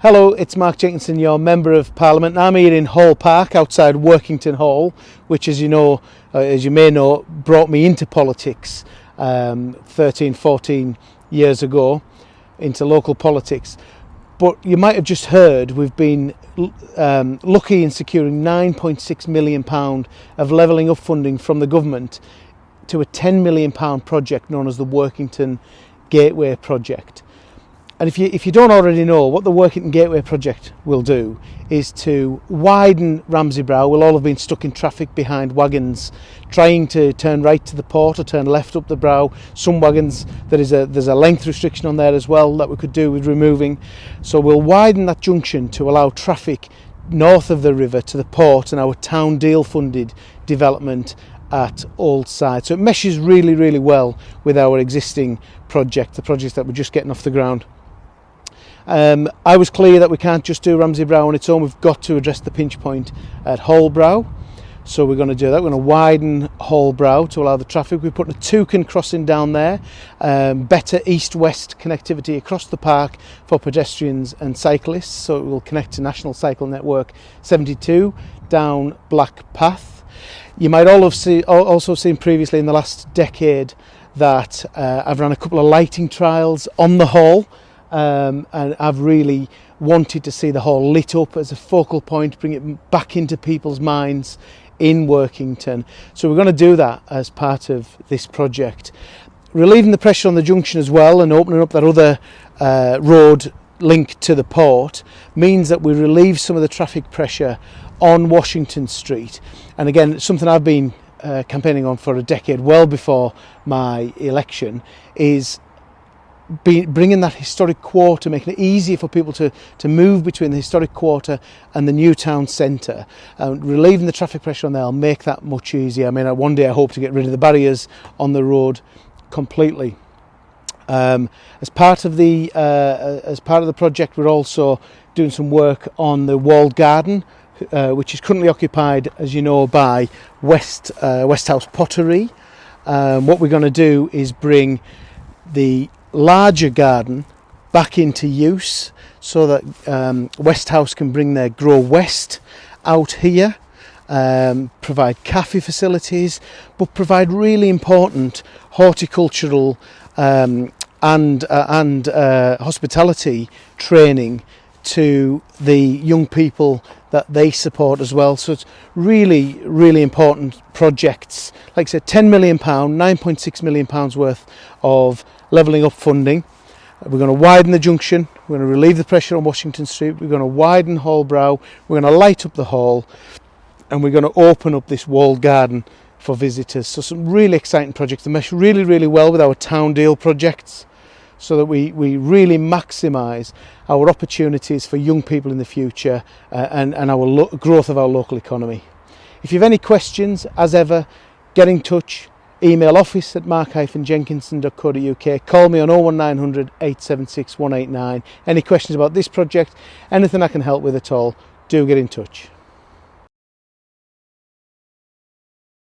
Hello, it's Mark Jenkinson, your Member of Parliament. I'm here in Hall Park outside Workington Hall, which, as you may know, brought me into politics 13-14 years ago, into local politics. But you might have just heard we've been lucky in securing £9.6 million of levelling up funding from the government to a £10 million project known as the Workington Gateway Project. And if you don't already know, what the Workington Gateway Project will do is to widen Ramsey Brow. We'll all have been stuck in traffic behind wagons trying to turn right to the port or turn left up the brow. Some wagons, there's a length restriction on there as well that we could do with removing. So we'll widen that junction to allow traffic north of the river to the port and our town deal funded development at Old Side. So it meshes really, really well with our existing project, the projects that we're just getting off the ground. I was clear that we can't just do Ramsey Brow on its own. We've got to address the pinch point at Hall Brow. So we're going to do that. We're going to widen Hall Brow to allow the traffic. We're putting a toucan crossing down there, better east-west connectivity across the park for pedestrians and cyclists. So it will connect to National Cycle Network 72 down Black Path. You might all have also seen previously in the last decade that I've run a couple of lighting trials on the hall. And I've really wanted to see the hall lit up as a focal point, bring it back into people's minds in Workington. So we're going to do that as part of this project. Relieving the pressure on the junction as well and opening up that other road link to the port means that we relieve some of the traffic pressure on Washington Street. And again, something I've been campaigning on for a decade, well before my election, is bringing that historic quarter, making it easier for people to move between the historic quarter and the new town centre. Relieving the traffic pressure on there will make that much easier. I mean, one day I hope to get rid of the barriers on the road completely. As part of the project, we're also doing some work on the walled garden, which is currently occupied, as you know, by Westhouse Pottery. What we're going to do is bring the larger garden back into use so that Westhouse can bring their Grow West out here, provide cafe facilities, but provide really important horticultural and hospitality training to the young people that they support as well. So it's really, really important projects. Like I said, £10 million, £9.6 million worth of levelling up funding. We're going to widen the junction, we're going to relieve the pressure on Washington Street, we're going to widen Hall Brow, we're going to light up the hall, and we're going to open up this walled garden for visitors. So some really exciting projects that mesh really, really well with our town deal projects, so that we really maximise our opportunities for young people in the future and our growth of our local economy. If you have any questions, as ever, get in touch. Email office at mark-jenkinson.co.uk. Call me on 01900 876 189. Any questions about this project, anything I can help with at all, do get in touch.